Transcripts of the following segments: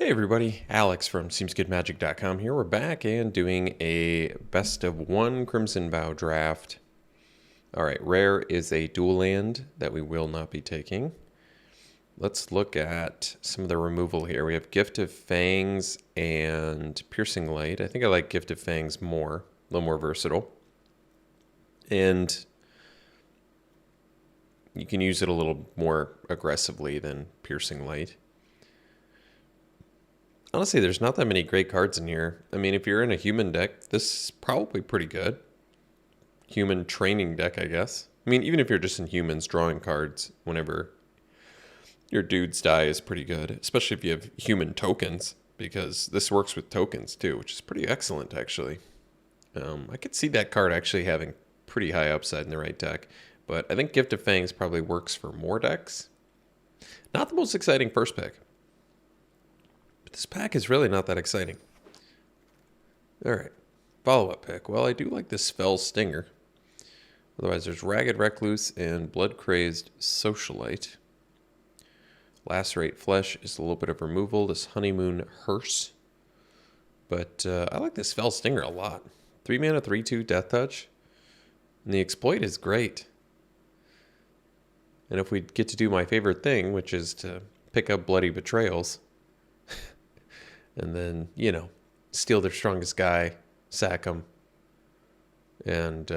Hey everybody, Alex from SeemsGoodMagic.com here. We're back and doing a best of one Crimson Vow draft. Alright, rare is a dual land that we will not be taking. Let's look at some of the removal here. We have Gift of Fangs and Piercing Light. I think I like Gift of Fangs more, a little more versatile. And you can use it a little more aggressively than Piercing Light. Honestly, there's not that many great cards in here. I mean, if you're in a human deck, this is probably pretty good. Human training deck, I guess. I mean, even if you're just in humans, drawing cards whenever your dudes die is pretty good. Especially if you have human tokens, because this works with tokens too, which is pretty excellent, actually. I could see that card actually having pretty high upside in the right deck. But I think Gift of Fangs probably works for more decks. Not the most exciting first pick. But this pack is really not that exciting. Alright, follow-up pick. Well, I do like this Fell Stinger. Otherwise, there's Ragged Recluse and Blood Crazed Socialite. Lacerate Flesh is a little bit of removal. This Honeymoon Hearse. But I like this Fell Stinger a lot. 3 mana, 3/2 Death Touch. And the exploit is great. And if we get to do my favorite thing, which is to pick up Bloody Betrayals, and then, you know, steal their strongest guy, sack them, and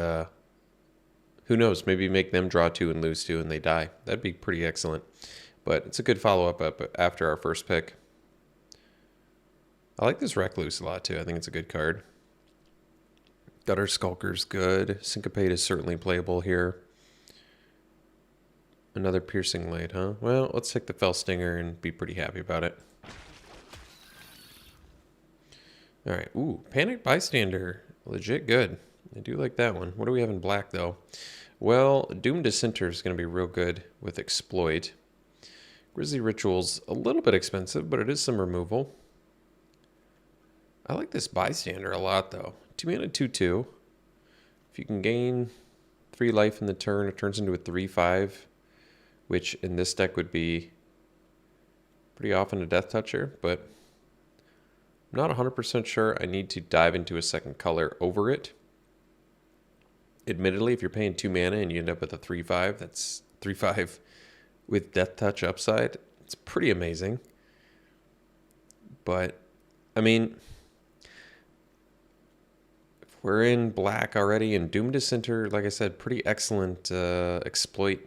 who knows, maybe make them draw 2 and lose 2 and they die. That'd be pretty excellent. But it's a good follow-up after our first pick. I like this Recluse a lot too. I think it's a good card. Gutter Skulker's good. Syncopate is certainly playable here. Another Piercing Light, huh? Well, let's take the Fell Stinger and be pretty happy about it. Alright, ooh, Panic Bystander. Legit good. I do like that one. What do we have in black, though? Well, Doom Dissenter is going to be real good with Exploit. Grisly Ritual's a little bit expensive, but it is some removal. I like this Bystander a lot, though. 2 mana, 2/2. If you can gain 3 life in the turn, it turns into a 3/5, which in this deck would be pretty often a Death Toucher, but I'm not 100% sure I need to dive into a second color over it. Admittedly, if you're paying 2 mana and you end up with a 3/5, that's 3/5 with Death Touch upside. It's pretty amazing. But, I mean, if we're in black already and Doom Dissenter, like I said, pretty excellent exploit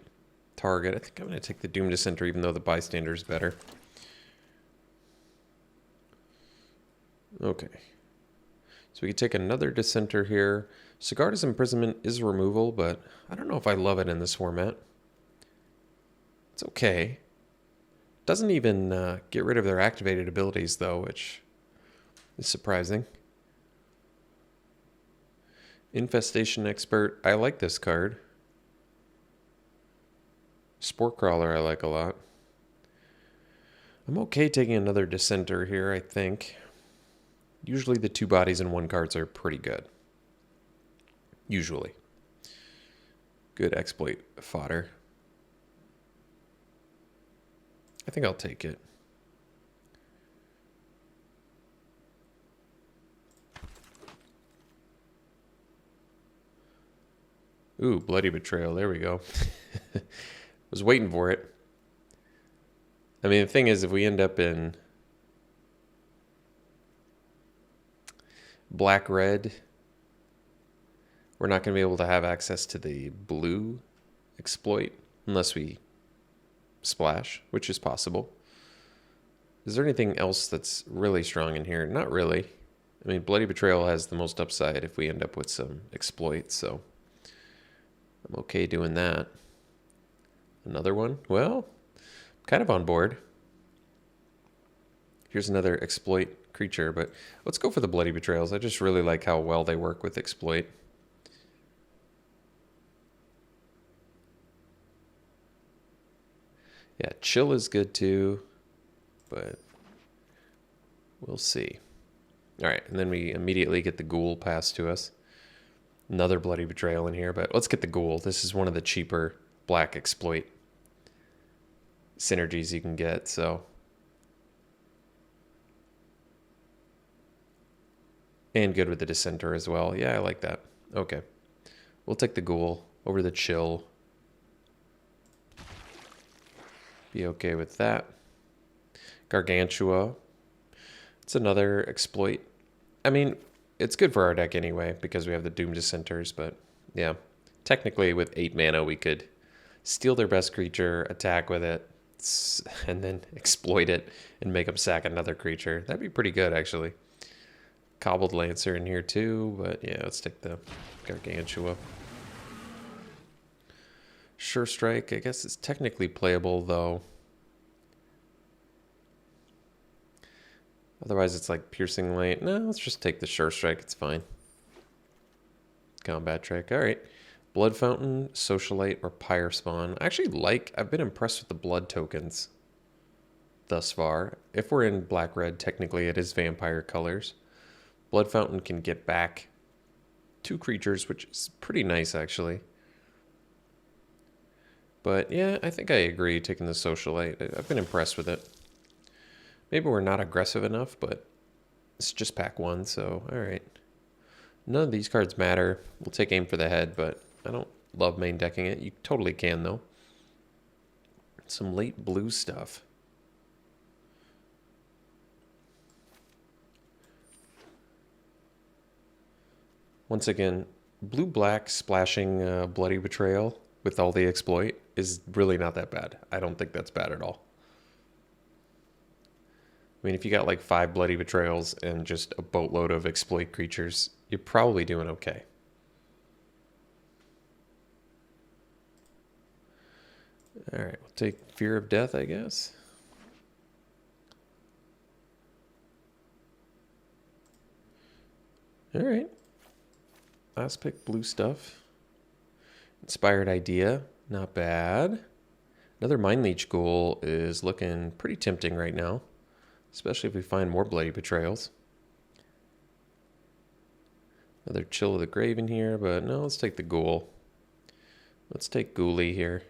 target. I think I'm going to take the Doom Dissenter even though the Bystander is better. Okay, so we could take another Dissenter here. Sigarda's Imprisonment is removal, but I don't know if I love it in this format. It's okay. Doesn't even get rid of their activated abilities, though, which is surprising. Infestation Expert, I like this card. Spore Crawler I like a lot. I'm okay taking another Dissenter here, I think. Usually the 2 bodies and 1 cards are pretty good. Usually. Good exploit fodder. I think I'll take it. Ooh, Bloody Betrayal. There we go. Was waiting for it. I mean, the thing is, if we end up in black-red, we're not going to be able to have access to the blue exploit unless we splash, which is possible. Is there anything else that's really strong in here? Not really. I mean, Bloody Betrayal has the most upside if we end up with some exploits, so I'm okay doing that. Another one? Well, I'm kind of on board. Here's another exploit creature, but let's go for the Bloody Betrayals. I just really like how well they work with exploit. Yeah, Chill is good too, but we'll see. All right, and then we immediately get the Ghoul passed to us. Another Bloody Betrayal in here, but let's get the Ghoul. This is one of the cheaper black exploit synergies you can get, so And good with the Dissenter as well. Yeah, I like that. Okay. We'll take the Ghoul over the Chill. Be okay with that. Gargantua. It's another exploit. I mean, it's good for our deck anyway because we have the Doom Dissenters, but yeah. Technically, with 8 mana, we could steal their best creature, attack with it, and then exploit it and make them sack another creature. That'd be pretty good, actually. Cobbled Lancer in here too, but yeah, let's take the Gargantua. Sure Strike, I guess it's technically playable though. Otherwise it's like Piercing Light. No, let's just take the Sure Strike, it's fine. Combat Trick, alright. Blood Fountain, Socialite, or Pyre Spawn. I've been impressed with the blood tokens thus far. If we're in black-red, technically it is vampire colors. Blood Fountain can get back 2 creatures, which is pretty nice, actually. But yeah, I think I agree taking the Socialite. I've been impressed with it. Maybe we're not aggressive enough, but it's just pack 1, so alright. None of these cards matter. We'll take Aim for the Head, but I don't love main decking it. You totally can, though. Some late blue stuff. Once again, blue-black splashing Bloody Betrayal with all the exploit is really not that bad. I don't think that's bad at all. I mean, if you got like 5 Bloody Betrayals and just a boatload of exploit creatures, you're probably doing okay. Alright, we'll take Fear of Death, I guess. Alright. Last pick, blue stuff. Inspired Idea, not bad. Another Mind Leech Ghoul is looking pretty tempting right now, especially if we find more Bloody Betrayals. Another Chill of the Grave in here, but no, let's take the Ghoul. Let's take Ghoulie here.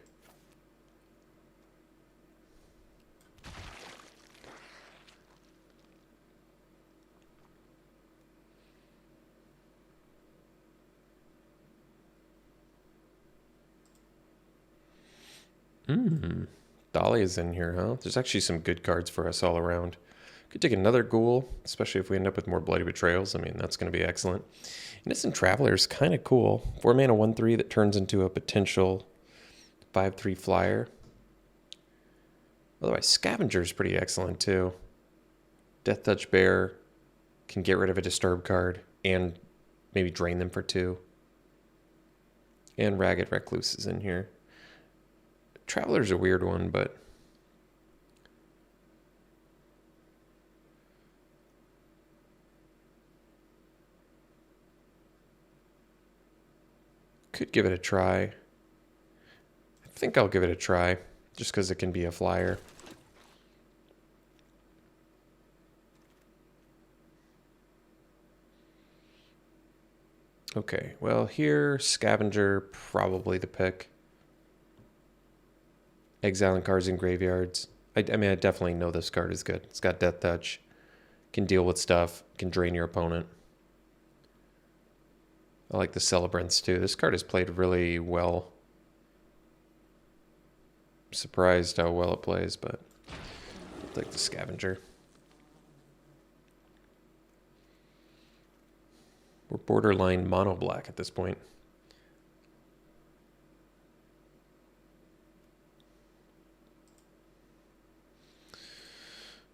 Dahlia's in here, huh? There's actually some good cards for us all around. Could take another Ghoul, especially if we end up with more Bloody Betrayals. I mean, that's going to be excellent. Innocent Traveler is kind of cool. 4 mana, 1/3 that turns into a potential 5/3 flyer. Otherwise, Scavenger is pretty excellent too. Death Touch Bear can get rid of a Disturb card and maybe drain them for 2. And Ragged Recluse is in here. Traveler's a weird one, but could give it a try. I think I'll give it a try, just because it can be a flyer. Okay, well here, Scavenger, probably the pick. Exiling cards in graveyards. I mean, I definitely know this card is good. It's got Death Touch. Can deal with stuff. Can drain your opponent. I like the Celebrants too. This card is played really well. I'm surprised how well it plays, but I'll take the Scavenger. We're borderline mono black at this point.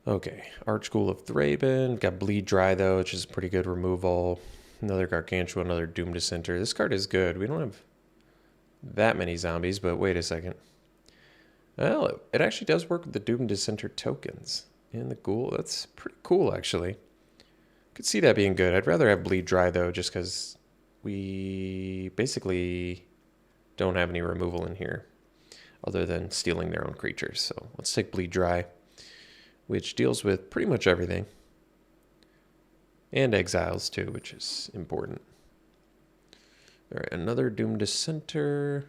Okay, Archghoul of Thraben. Got Bleed Dry, though, which is pretty good removal. Another Gargantua, another Doom Dissenter. This card is good. We don't have that many zombies, but wait a second. Well, it actually does work with the Doom Dissenter tokens. And the Ghoul, that's pretty cool, actually. Could see that being good. I'd rather have Bleed Dry, though, just because we basically don't have any removal in here other than stealing their own creatures. So let's take Bleed Dry, which deals with pretty much everything. And exiles too, which is important. All right, another Doom Dissenter.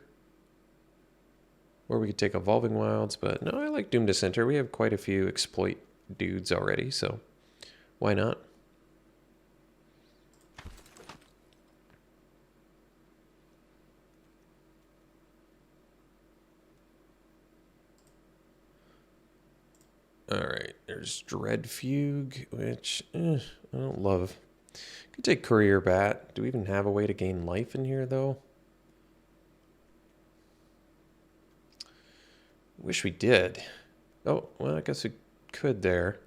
Or we could take Evolving Wilds, but no, I like Doom Dissenter. We have quite a few exploit dudes already, so why not? Alright, there's Dread Fugue, which I don't love. Could take Courier Bat. Do we even have a way to gain life in here, though? Wish we did. Oh, well, I guess we could there.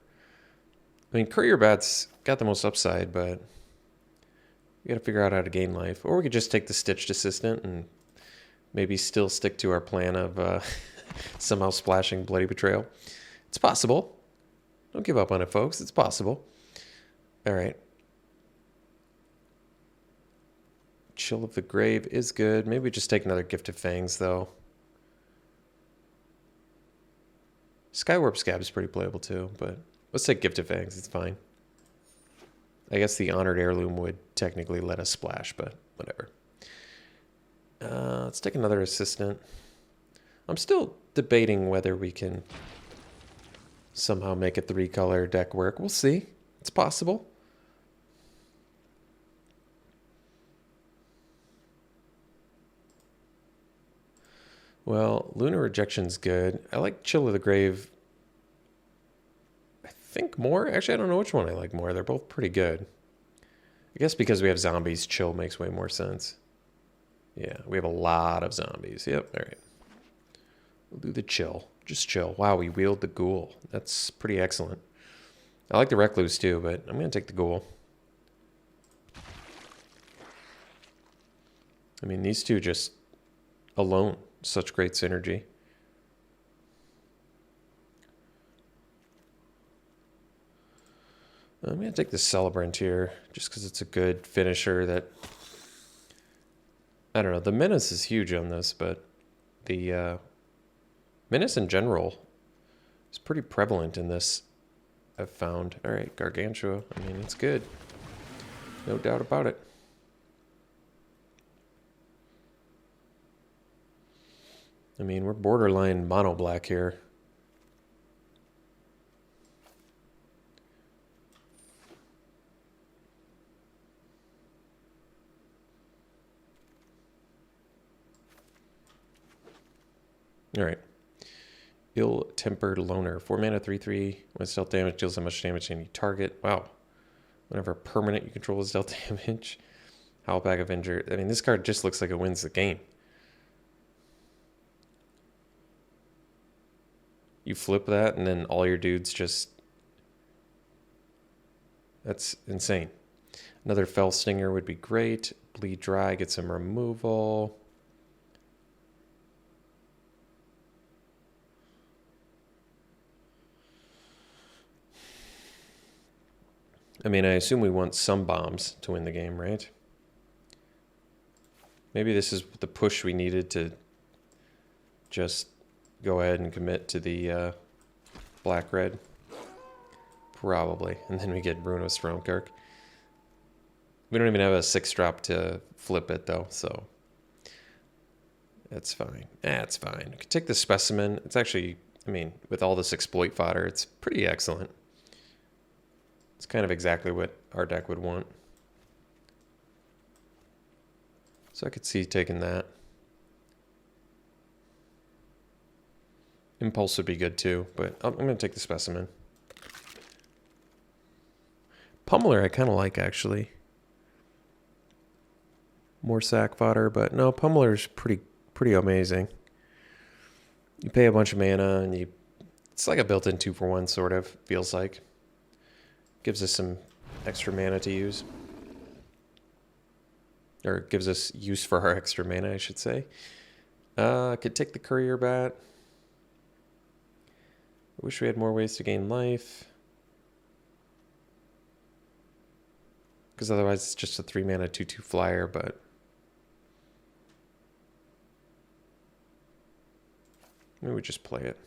I mean, Courier Bat's got the most upside, but we gotta figure out how to gain life. Or we could just take the Stitched Assistant and maybe still stick to our plan of somehow splashing Bloody Betrayal. It's possible. Don't give up on it, folks. It's possible. All right. Chill of the Grave is good. Maybe we just take another Gift of Fangs, though. Skywarp Scab is pretty playable, too, but let's take Gift of Fangs. It's fine. I guess the Honored Heirloom would technically let us splash, but whatever. Let's take another Assistant. I'm still debating whether we can somehow make a 3-color deck work. We'll see. It's possible. Well, Lunar Rejection's good. I like Chill of the Grave, I think, more. Actually, I don't know which one I like more. They're both pretty good. I guess because we have zombies, Chill makes way more sense. Yeah, we have a lot of zombies. Yep, all right. We'll do the Chill. Just Chill. Wow, we wield the Ghoul. That's pretty excellent. I like the Recluse too, but I'm going to take the Ghoul. I mean, these two just alone, such great synergy. I'm going to take the Celebrant here, just because it's a good finisher that... I don't know, the Menace is huge on this, but the Menace in general is pretty prevalent in this, I've found. All right, Gargantua, I mean, it's good. No doubt about it. I mean, we're borderline mono black here. All right. Ill-Tempered Loner. 4 mana, 3/3. When stealth damage deals that much damage to any target. Wow. Whenever permanent you control is dealt damage. Howlback Avenger. I mean, this card just looks like it wins the game. You flip that, and then all your dudes just... That's insane. Another Fell Stinger would be great. Bleed Dry, get some removal. I mean, I assume we want some bombs to win the game, right? Maybe this is the push we needed to just go ahead and commit to the black-red. Probably. And then we get Bruno Stromkirk. We don't even have a 6-drop to flip it, though, so... That's fine. That's fine. We can take the Specimen. It's actually, I mean, with all this exploit fodder, it's pretty excellent. It's kind of exactly what our deck would want. So I could see taking that. Impulse would be good too, but I'm going to take the Specimen. Pummeler I kind of like, actually. More sack fodder, but no, Pummeler's pretty amazing. You pay a bunch of mana, and it's like a built-in 2-for-1 sort of, feels like. Gives us some extra mana to use. Or gives us use for our extra mana, I should say. I could take the Courier Bat. I wish we had more ways to gain life. Because otherwise it's just a 3-mana 2/2 flyer, but... Maybe we just play it.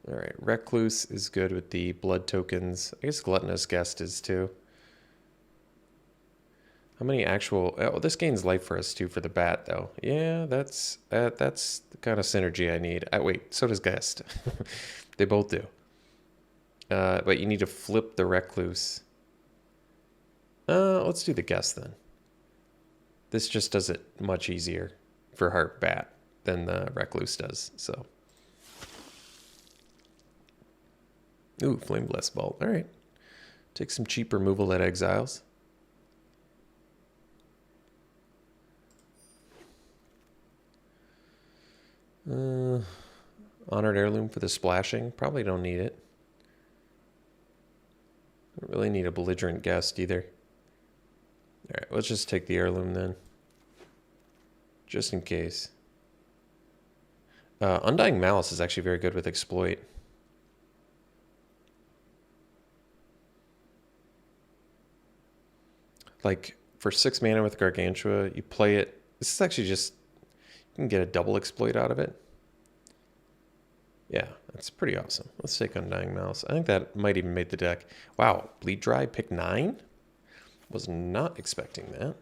All right, Recluse is good with the blood tokens. I guess Gluttonous Guest is too. How many actual... Oh, this gains life for us too for the bat, though. Yeah, that's the kind of synergy I need. Wait, so does Guest. They both do. But you need to flip the Recluse. Let's do the Guest then. This just does it much easier for Heart Bat than the Recluse does, so. Ooh, Flame Blast Bolt. All right. Take some cheap removal at Exiles. Honored Heirloom for the splashing. Probably don't need it. Don't really need a Belligerent Guest either. All right, let's just take the Heirloom then. Just in case. Undying Malice is actually very good with Exploit. Like, for 6 mana with Gargantua, you play it. This is actually just, you can get a double Exploit out of it. Yeah, that's pretty awesome. Let's take Undying Malice. I think that might even make the deck. Wow, Bleed Dry, pick 9? Was not expecting that.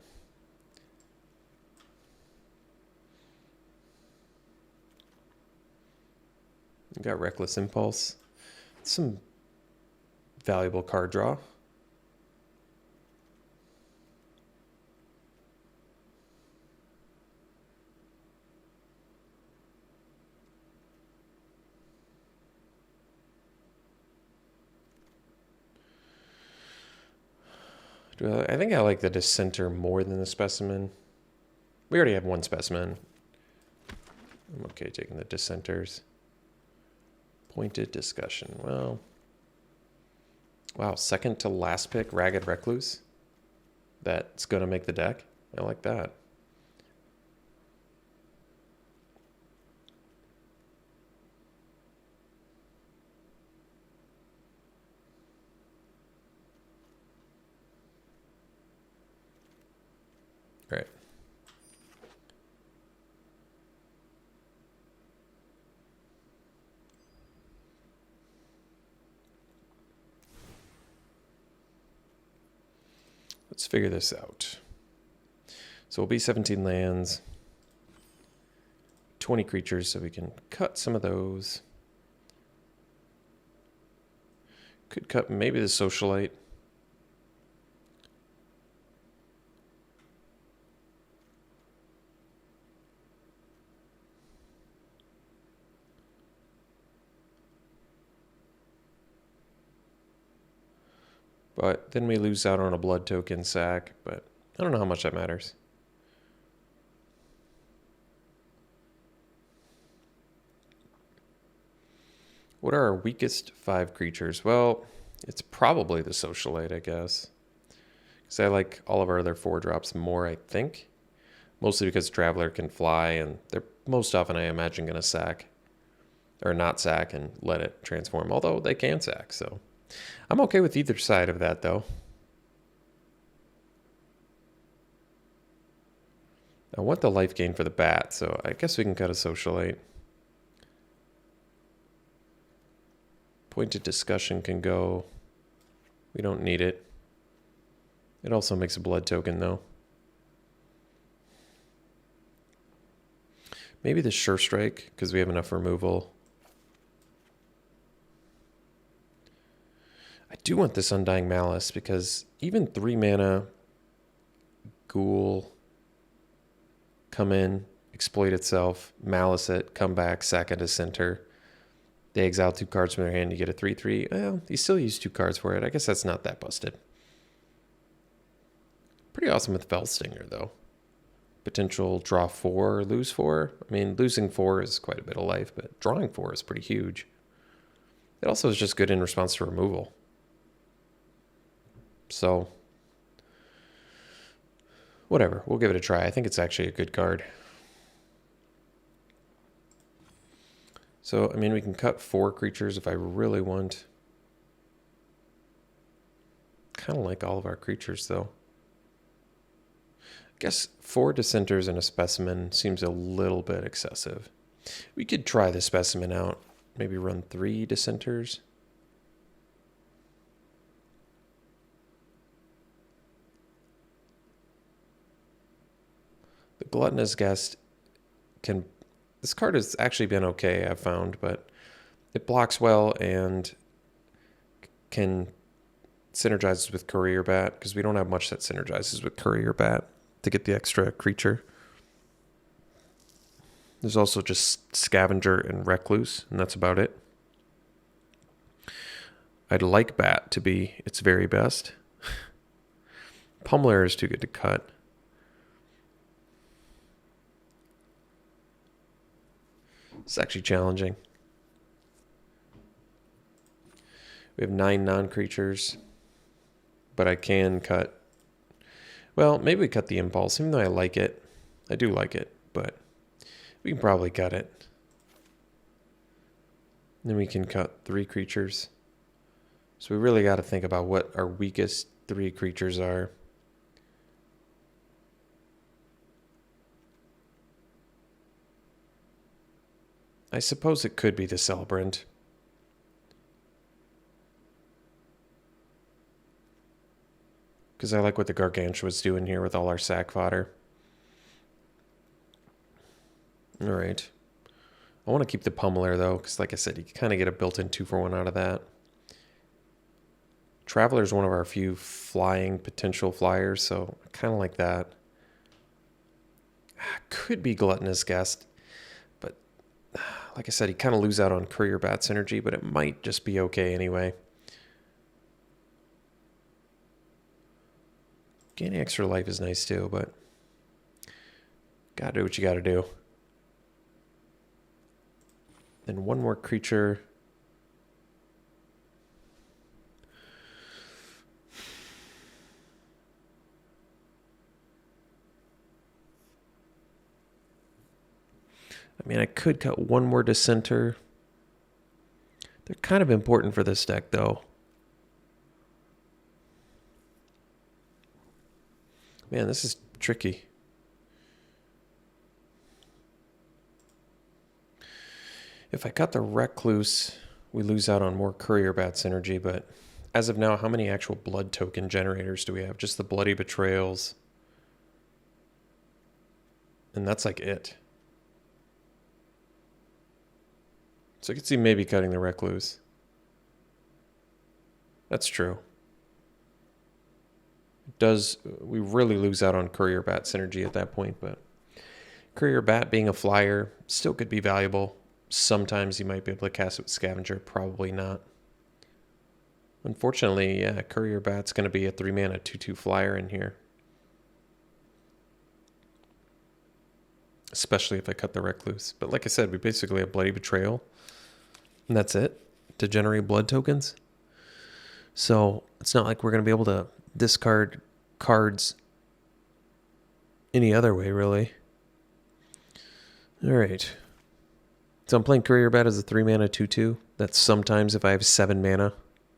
You got Reckless Impulse. Some valuable card draw. I think I like the Dissenter more than the Specimen. We already have one Specimen. I'm okay taking the Dissenters. Pointed Discussion. Well, wow, second to last pick, Ragged Recluse. That's going to make the deck. I like that. All right. Let's figure this out. So we'll be 17 lands, 20 creatures, so we can cut some of those. Could cut maybe the Socialite. But then we lose out on a blood token sack, but I don't know how much that matters. What are our weakest 5 creatures? Well, it's probably the Socialite, I guess. Because I like all of our other 4-drops more, I think. Mostly because Traveler can fly, and they're most often, I imagine, going to sack. Or not sack and let it transform, although they can sack, so... I'm okay with either side of that, though. I want the life gain for the bat, so I guess we can cut a Socialite. Pointed Discussion can go. We don't need it. It also makes a blood token, though. Maybe the Sure Strike, because we have enough removal. I do want this Undying Malice because even 3 mana Ghoul, come in, exploit itself, Malice it, come back, sack it to center. They exile 2 cards from their hand, you get a 3/3. Well, you still use 2 cards for it. I guess that's not that busted. Pretty awesome with Felstinger, though. Potential draw 4, lose 4. I mean, losing 4 is quite a bit of life, but drawing 4 is pretty huge. It also is just good in response to removal. So, whatever. We'll give it a try. I think it's actually a good card. So, I mean, we can cut 4 creatures if I really want. Kind of like all of our creatures, though. I guess 4 Dissenters and a Specimen seems a little bit excessive. We could try the Specimen out. Maybe run 3 Dissenters. The Gluttonous Guest can... This card has actually been okay, I've found, but it blocks well and can synergize with Courier Bat, because we don't have much that synergizes with Courier Bat. to get the extra creature. There's also just Scavenger and Recluse, and that's about it. I'd like Bat to be its very best. Pummeler is too good to cut. It's actually challenging. We have 9 non-creatures, but I can cut. Well, maybe we cut the Impulse, even though I like it. I do like it, but we can probably cut it. Then we can cut 3 creatures. So we really got to think about what our weakest 3 creatures are. I suppose it could be the Celebrant. Because I like what the Gargantua's doing here with all our sack fodder. Alright. I want to keep the Pummeler though, because like I said, you can kind of get a built-in 2-for-1 out of that. Traveler's one of our few flying potential flyers, so I kind of like that. Could be Gluttonous Guest, but like I said, you kind of lose out on Courier Bat synergy, but it might just be okay anyway. Gaining extra life is nice too, but gotta do what you gotta do. Then one more creature. I mean, I could cut one more Dissenter. They're kind of important for this deck, though. Man, this is tricky. If I cut the Recluse, we lose out on more Courier Bat synergy, but as of now, how many actual blood token generators do we have? Just the Bloody Betrayals. And that's like it. So I could see maybe cutting the Recluse. That's true. We really lose out on Courier Bat synergy at that point, but Courier Bat being a flyer still could be valuable. Sometimes you might be able to cast it with Scavenger, probably not. Unfortunately, yeah, Courier Bat's going to be a 3-mana 2/2 flyer in here. Especially if I cut the Recluse. But like I said, we basically have Bloody Betrayal. And that's it to generate blood tokens. So it's not like we're going to be able to discard cards any other way, really. All right. So I'm playing Courier Bat as a 3-mana 2/2. That's sometimes if I have 7 mana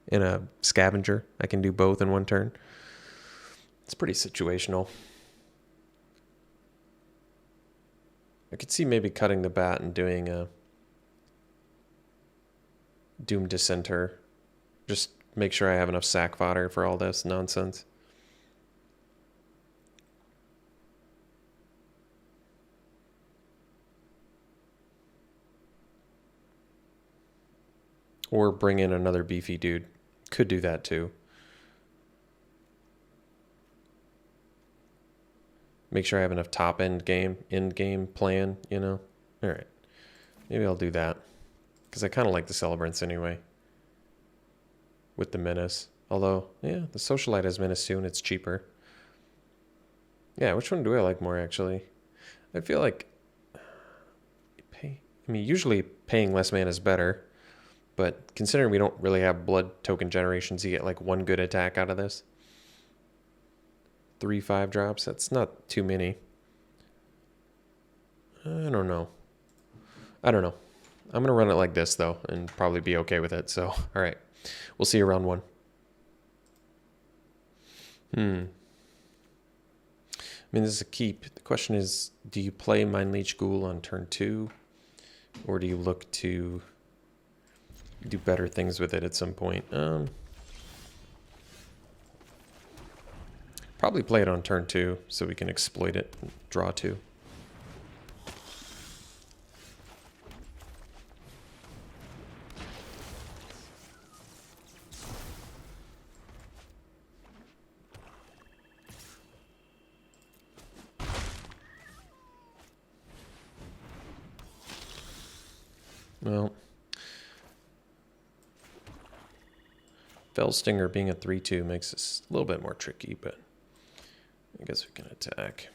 in a Scavenger, I can do both in one turn. It's pretty situational. I could see maybe cutting the Bat and doing a Doom Dissenter. Just make sure I have enough sack fodder for all this nonsense. Or bring in another beefy dude. Could do that too. Make sure I have enough top end game plan, you know? Alright. Maybe I'll do that. Because I kind of like the Celebrants anyway. With the Menace. Although, yeah, the Socialite has Menace too and it's cheaper. Yeah, which one do I like more actually? I feel like usually paying less mana is better. But considering we don't really have blood token generations, you get like 1 good attack out of this. 3/5 drops, that's not too many. I don't know. I'm going to run it like this, though, and probably be okay with it. So, all right. We'll see you round 1. I mean, this is a keep. The question is, do you play Mind Leech Ghoul on turn 2? Or do you look to do better things with it at some point? Probably play it on turn 2 so we can exploit it and draw 2. Well, Fellstinger being a 3/2 makes this a little bit more tricky, but I guess we can attack.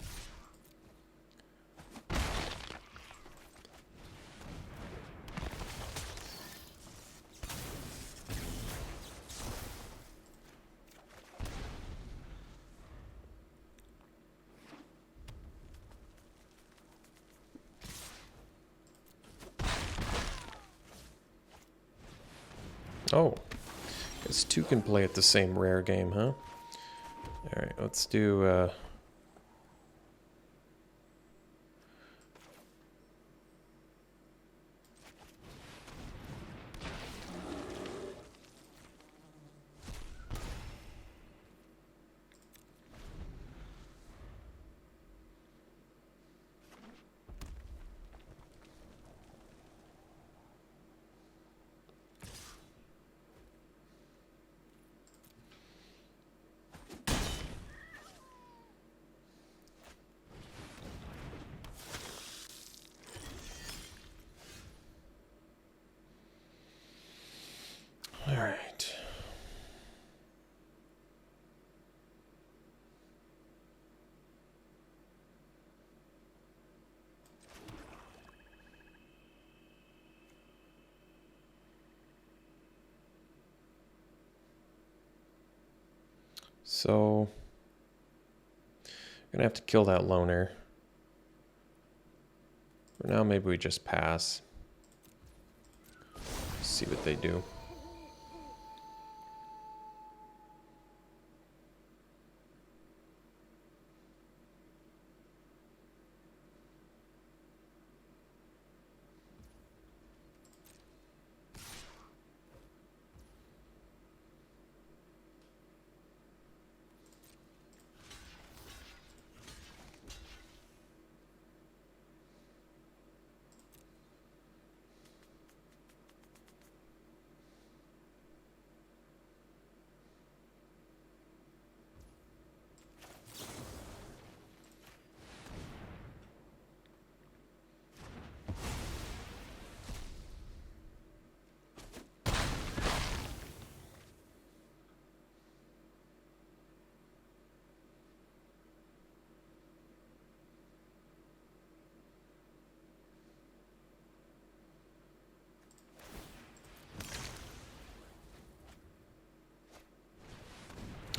Oh, guess two can play at the same rare game, huh? Alright, let's do... Alright. So, I'm gonna have to kill that loner. For now, maybe we just pass. See what they do.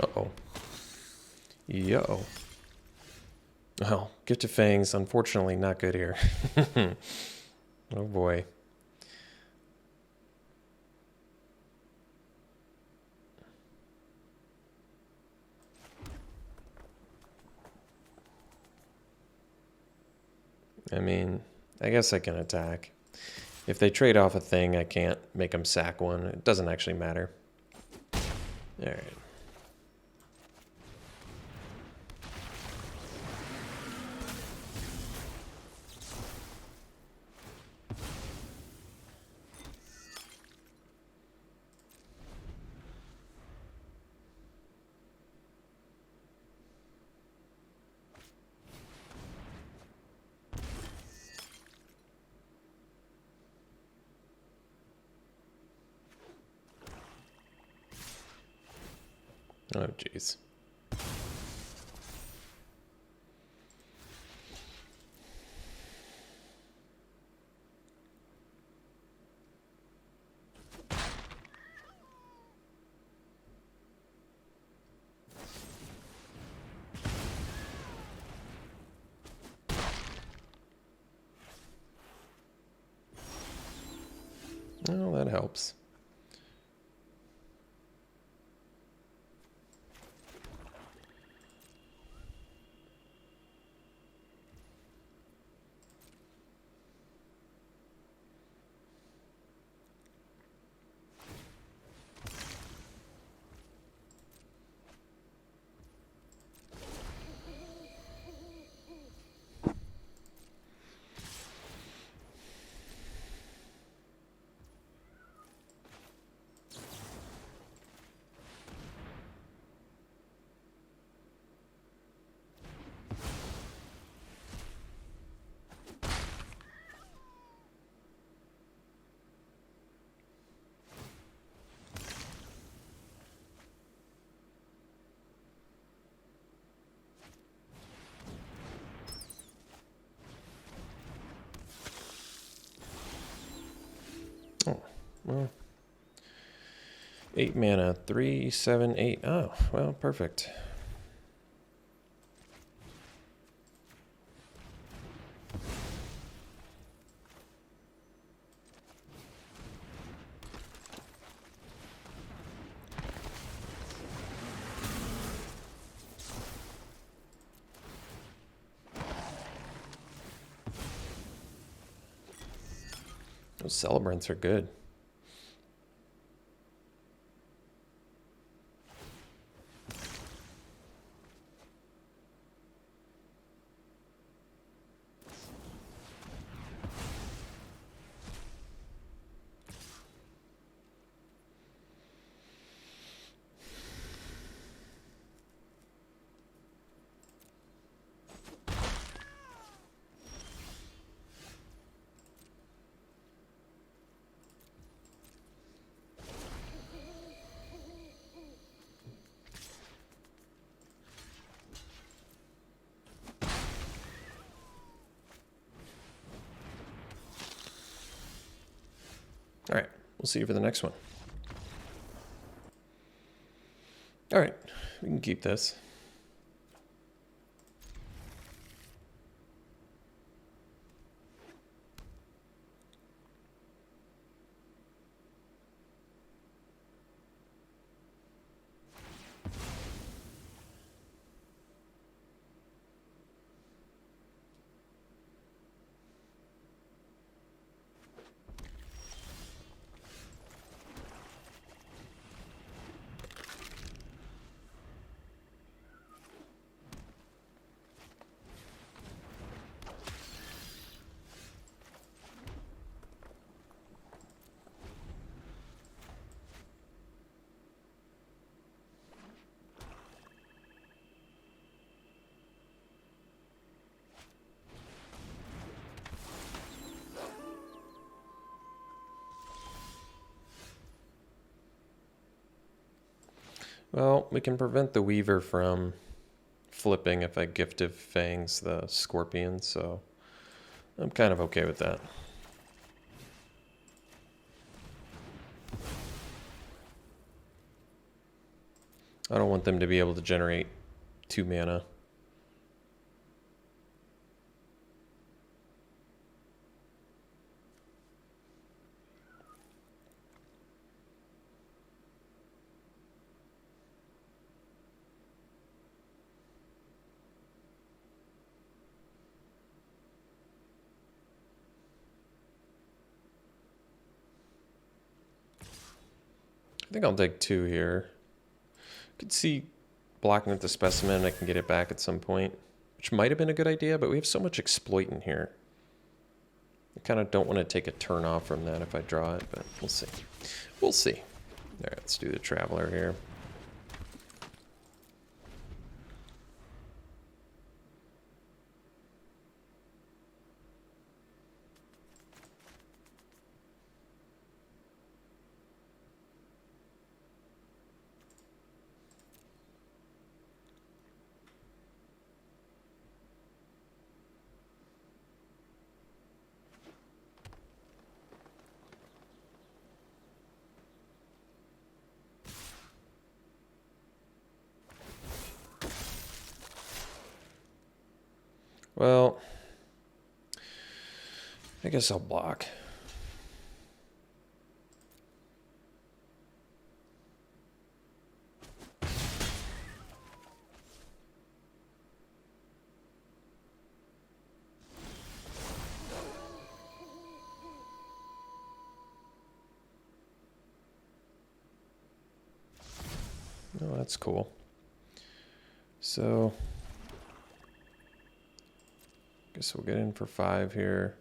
Uh-oh. Yo. Well, Gift of Fangs, unfortunately not good here. Oh boy. I mean, I guess I can attack. If they trade off a thing, I can't make them sack one. It doesn't actually matter. Alright. Oh, jeez. Well, that helps. well, 8 mana, 3, 7, 8. Oh, well, perfect. Those celebrants are good. All right, we'll see you for the next one. All right, we can keep this. Well, we can prevent the Weaver from flipping if I Gifted Fangs the Scorpion, so I'm kind of okay with that. I don't want them to be able to generate 2 mana. I think I'll take 2 here. Could see blocking with the specimen. I can get it back at some point, which might have been a good idea, but we have so much exploit in here. I kind of don't want to take a turn off from that if I draw it, but we'll see. We'll see. All right, let's do the Traveler here. Well, I guess I'll block. Oh, that's cool. So, guess we'll get in for 5 here.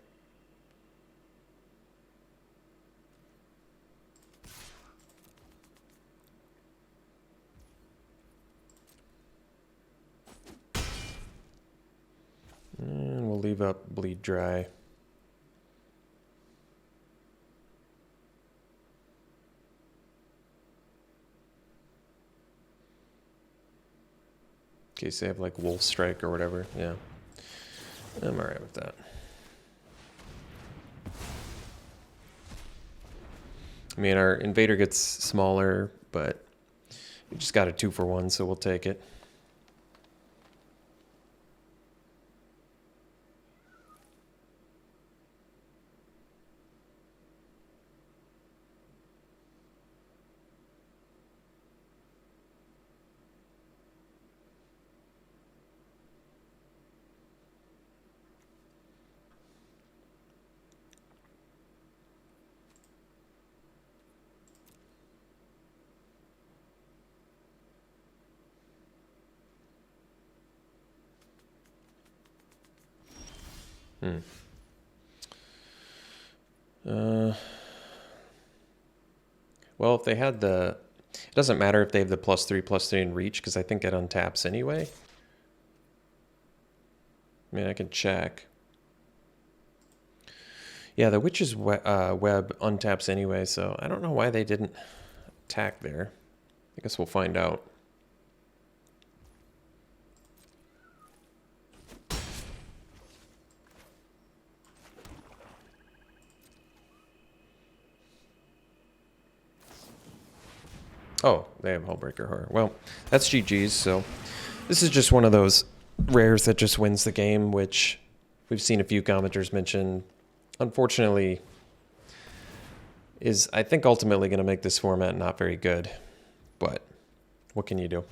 And we'll leave up Bleed Dry. In case they have like Wolf Strike or whatever, yeah. I'm alright with that. I mean, our invader gets smaller, but we just got a 2-for-1, so we'll take it. Well, if they had the... It doesn't matter if they have the +3/+3 in reach, because I think it untaps anyway. I mean, I can check. Yeah, the Witch's web untaps anyway, so I don't know why they didn't attack there. I guess we'll find out. Oh, they have Hullbreaker Horror. Well, that's GG's, so this is just one of those rares that just wins the game, which we've seen a few commenters mention. Unfortunately, is, I think, ultimately going to make this format not very good. But what can you do?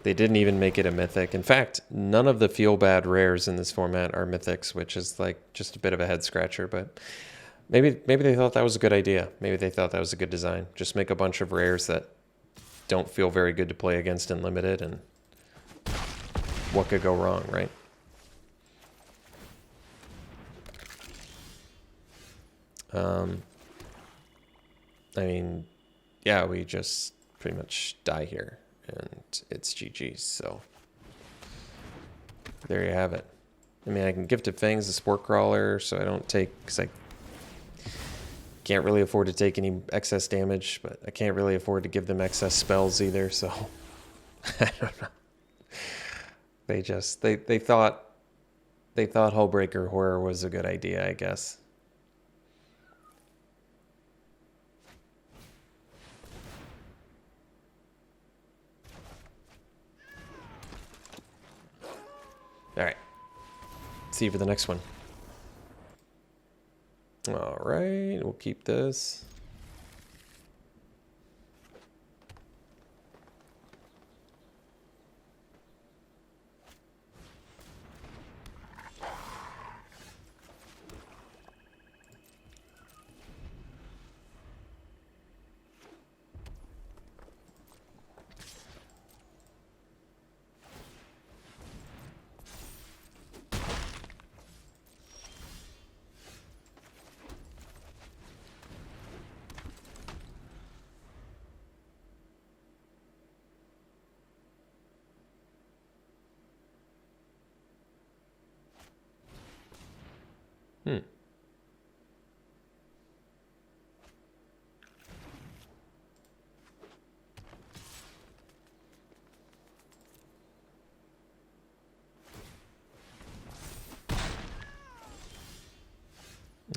They didn't even make it a mythic. In fact, none of the feel bad rares in this format are mythics, which is like just a bit of a head scratcher, but maybe they thought that was a good idea. Maybe they thought that was a good design. Just make a bunch of rares that don't feel very good to play against in limited, and what could go wrong, right? I mean, yeah, we just pretty much die here, and it's GG's, so there you have it. I mean, I can Gift of Fangs, the Sport Crawler, so I don't take, because I can't really afford to take any excess damage, but I can't really afford to give them excess spells either, so I don't know. They just, they thought Hullbreaker Horror was a good idea, I guess. All right. See you for the next one. All right, we'll keep this.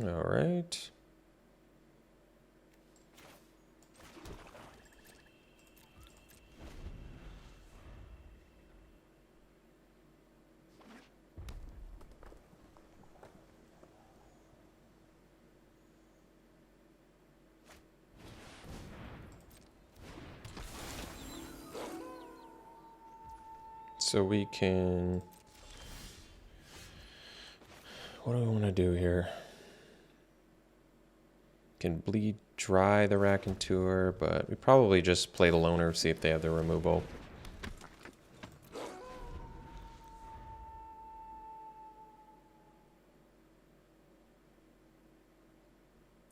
All right. So we can... What do we want to do here? Can bleed dry the Raconteur, but we probably just play the Loner, see if they have the removal.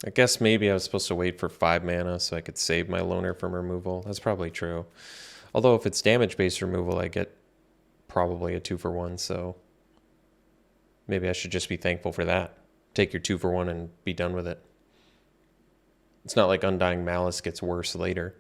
I guess maybe I was supposed to wait for 5 mana so I could save my Loner from removal. That's probably true. Although if it's damage-based removal, I get probably a 2-for-1, so maybe I should just be thankful for that. Take your 2-for-1 and be done with it. It's not like Undying Malice gets worse later.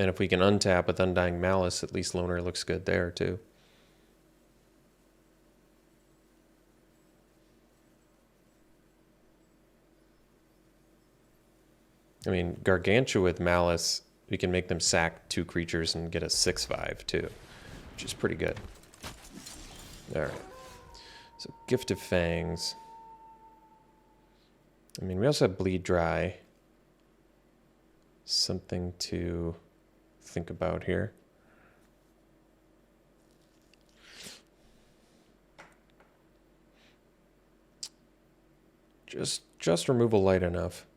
And if we can untap with Undying Malice, at least Loner looks good there too. I mean, Gargantua with Malice, we can make them sack 2 creatures and get a 6/5 too, which is pretty good. Alright. So Gift of Fangs. I mean, we also have Bleed Dry. Something to think about here. Just removal light enough.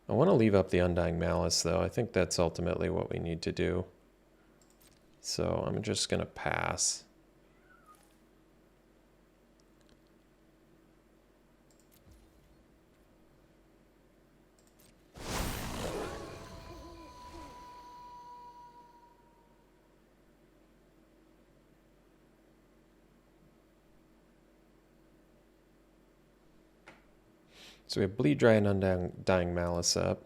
I want to leave up the Undying Malice, though. I think that's ultimately what we need to do. So I'm just going to pass. So we have Bleed Dry and Undying Malice up.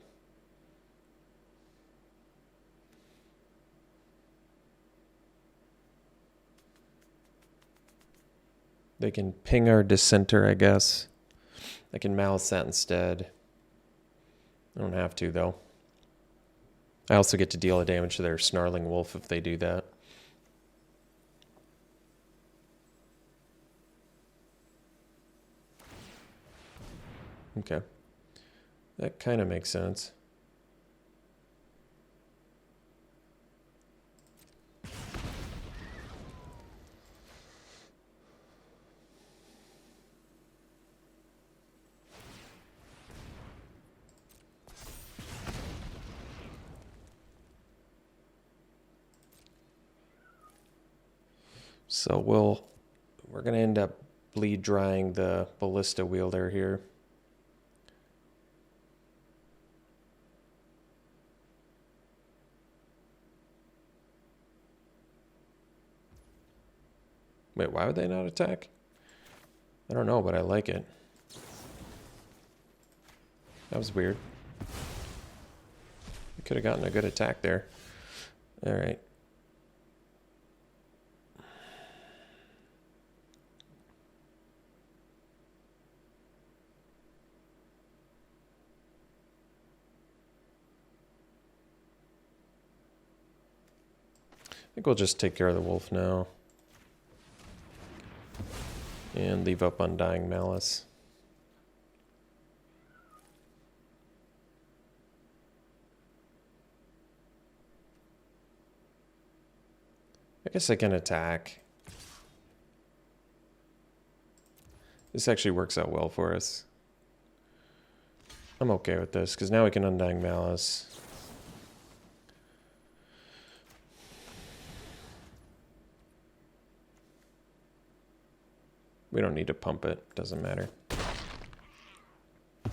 They can ping our Dissenter, I guess. I can Malice that instead. I don't have to, though. I also get to deal a damage to their Snarling Wolf if they do that. Okay. That kind of makes sense. So we're going to end up bleed drying the Ballista Wielder here. Wait, why would they not attack? I don't know, but I like it. That was weird. We could have gotten a good attack there. All right. I think we'll just take care of the wolf now. And leave up Undying Malice. I guess I can attack. This actually works out well for us. I'm okay with this, because now we can Undying Malice. We don't need to pump it, doesn't matter. I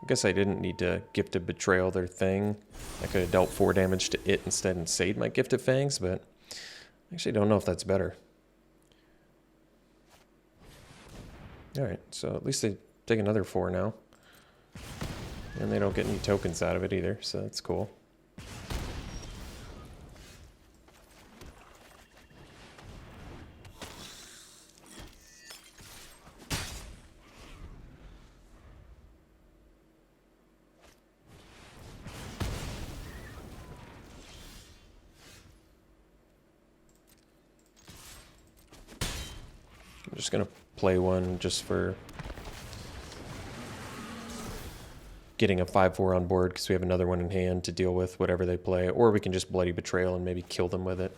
guess I didn't need to Gift of Betrayal their thing. I could have dealt 4 damage to it instead and saved my Gift of Fangs, but I actually don't know if that's better. Alright, so at least they take another 4 now. And they don't get any tokens out of it either, so that's cool. I'm just going to play one just for getting a 5/4 on board because we have another one in hand to deal with whatever they play, or we can just Bloody Betrayal and maybe kill them with it.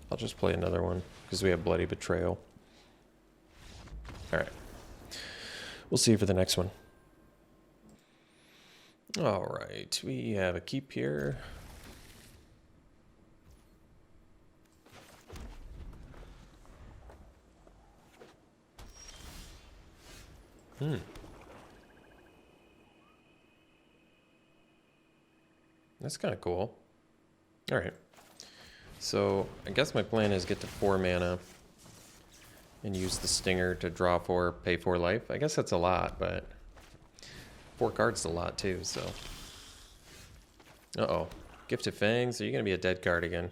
I'll just play another one because we have Bloody Betrayal. All right. We'll see for the next one. All right, we have a keep here. That's kind of cool. All right. So I guess my plan is get to 4 mana and use the Stinger to draw 4, pay 4 life. I guess that's a lot, but 4 cards is a lot too, so. Uh-oh. Gifted Fangs, are you going to be a dead card again?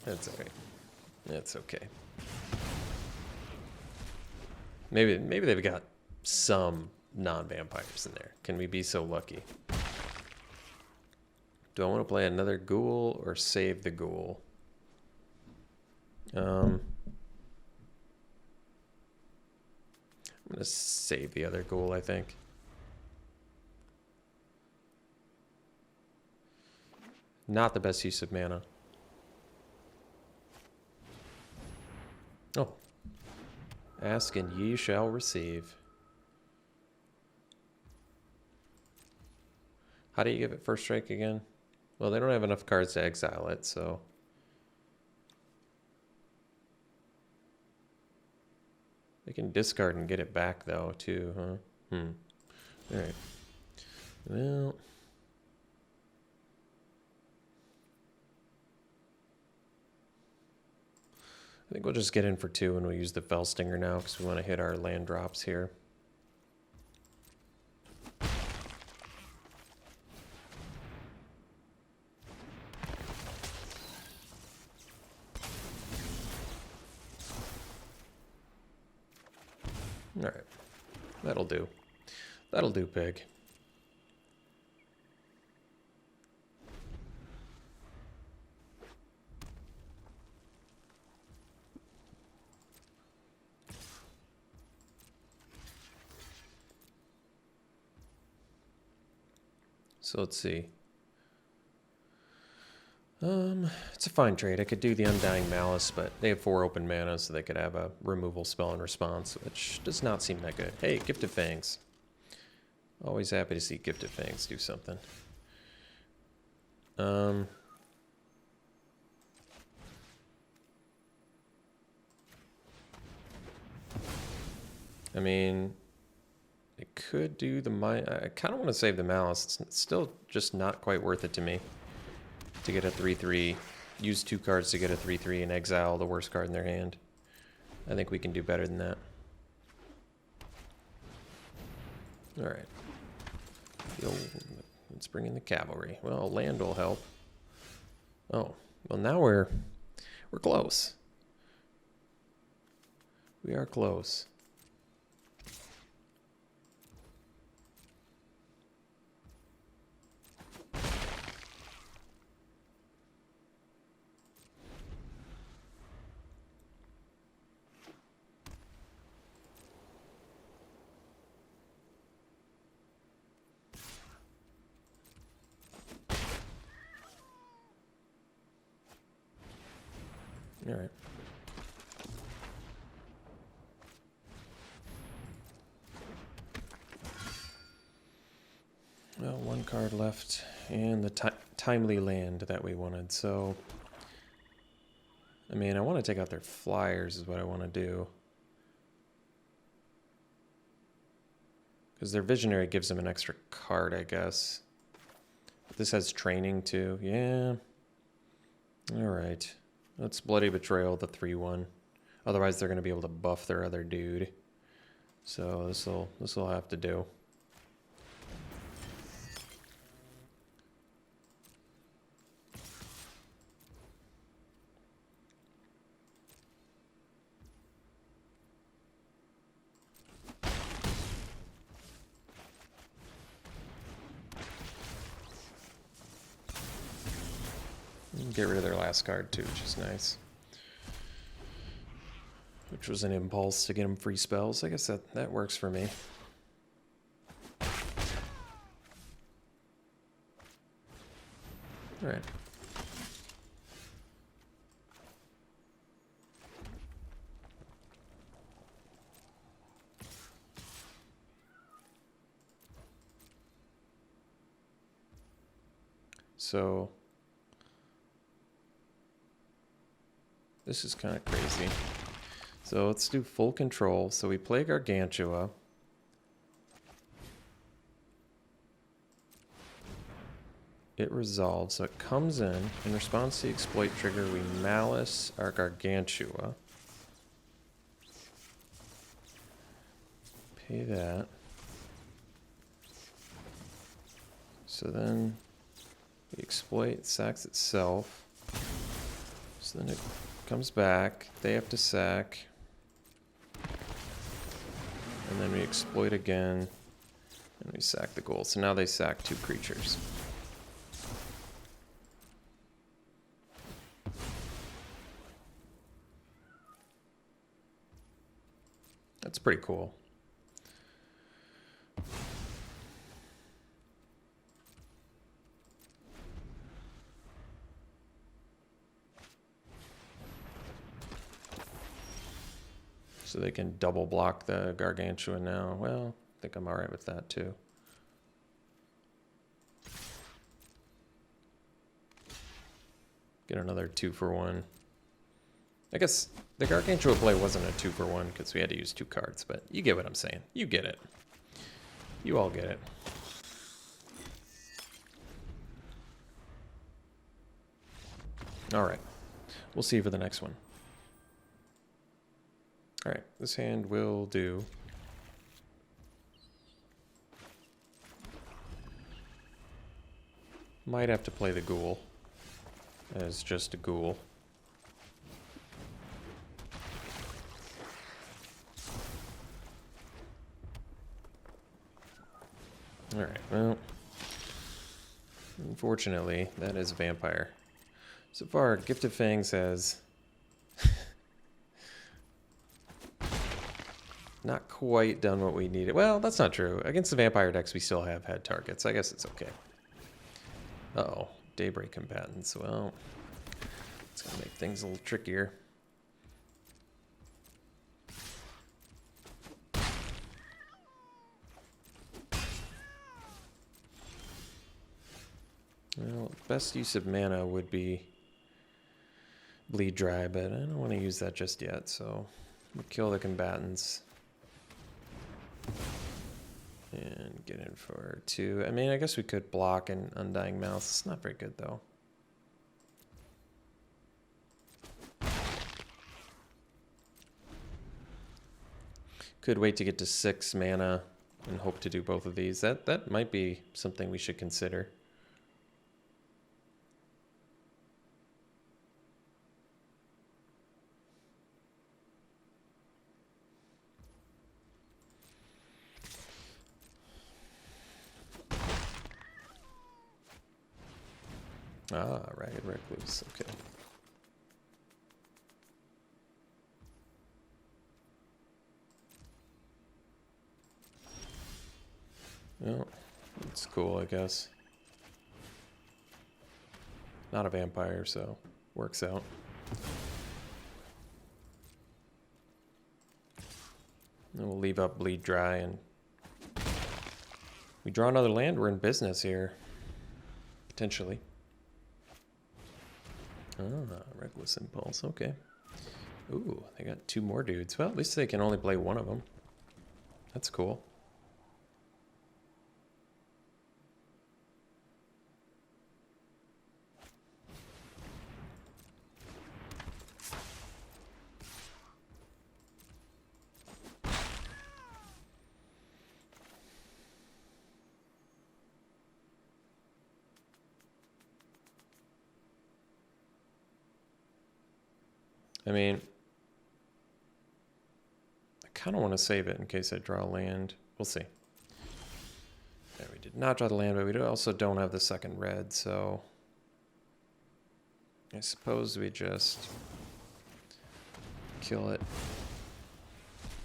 That's alright. That's okay. Maybe they've got some non-vampires in there. Can we be so lucky? Do I want to play another ghoul or save the ghoul? I'm going to save the other ghoul, I think. Not the best use of mana. Oh. Ask and ye shall receive. How do you give it first strike again? Well, they don't have enough cards to exile it, so. They can discard and get it back, though, too, huh? Alright. Well. I think we'll just get in for 2 and we'll use the Fell Stinger now because we want to hit our land drops here. Alright. That'll do. That'll do, pig. So let's see. It's a fine trade. I could do the Undying Malice, but they have 4 open mana, so they could have a removal spell in response, which does not seem that good. Hey, Gifted Fangs. Always happy to see Gifted Fangs do something. I mean, it could do the I kind of want to save the Malice. It's still just not quite worth it to me to get a 3/3. Use 2 cards to get a 3/3 and exile the worst card in their hand. I think we can do better than that. Alright. Let's bring in the cavalry. Well, land will help. Oh, well now we're close. We are close. All right. Well, 1 card left, and the timely land that we wanted. So, I mean, I want to take out their flyers is what I want to do. Because their visionary gives them an extra card, I guess. But this has training too. Yeah. All right. Let's Bloody Betrayal the 3/1. Otherwise, they're going to be able to buff their other dude. So this will have to do. Get rid of their last card too, which is nice. Which was an impulse to get them free spells. I guess that works for me. All right. So this is kind of crazy. So let's do full control. So we play Gargantua. It resolves, so it comes in response to the exploit trigger, we malice our Gargantua. Pay that. So then we exploit, sacks itself. So then it comes back, they have to sack. And then we exploit again, and we sack the gold. So now they sack 2 creatures. That's pretty cool. So they can double block the Gargantua now. Well, I think I'm alright with that too. Get another 2-for-1. I guess the Gargantua play wasn't a 2-for-1 because we had to use 2 cards, but you get what I'm saying. You get it. You all get it. Alright. We'll see for the next one. Alright, this hand will do. Might have to play the ghoul as just a ghoul. Alright, well, unfortunately, that is a vampire. So far, Gifted Fangs has not quite done what we needed. Well, that's not true. Against the vampire decks, we still have had targets. I guess it's okay. Uh-oh, Daybreak Combatants. Well, it's going to make things a little trickier. Well, best use of mana would be Bleed Dry, but I don't want to use that just yet, so we'll kill the combatants. And get in for 2. I mean, I guess we could block an Undying Mouth. It's not very good, though. Could wait to get to 6 mana and hope to do both of these. That might be something we should consider. Ah, Ragged Recluse, okay. Well, it's cool, I guess. Not a vampire, so works out. And we'll leave up Bleed Dry, and we draw another land, we're in business here. Potentially. Ah, Reckless Impulse, okay. Ooh, they got 2 more dudes. Well, at least they can only play 1 of them. That's cool. I mean, I kind of want to save it in case I draw land. We'll see. Yeah, we did not draw the land, but we also don't have the second red, so I suppose we just kill it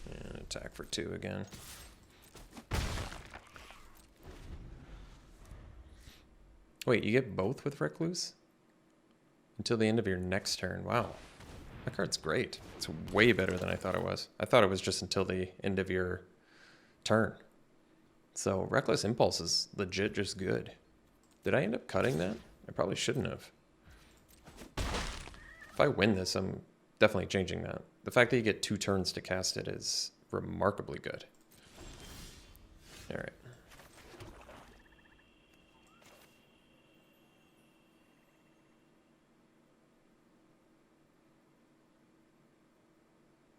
and attack for 2 again. Wait, you get both with Recluse? Until the end of your next turn. Wow. That card's great. It's way better than I thought it was. I thought it was just until the end of your turn. So Reckless Impulse is legit just good. Did I end up cutting that? I probably shouldn't have. If I win this, I'm definitely changing that. The fact that you get 2 turns to cast it is remarkably good. All right.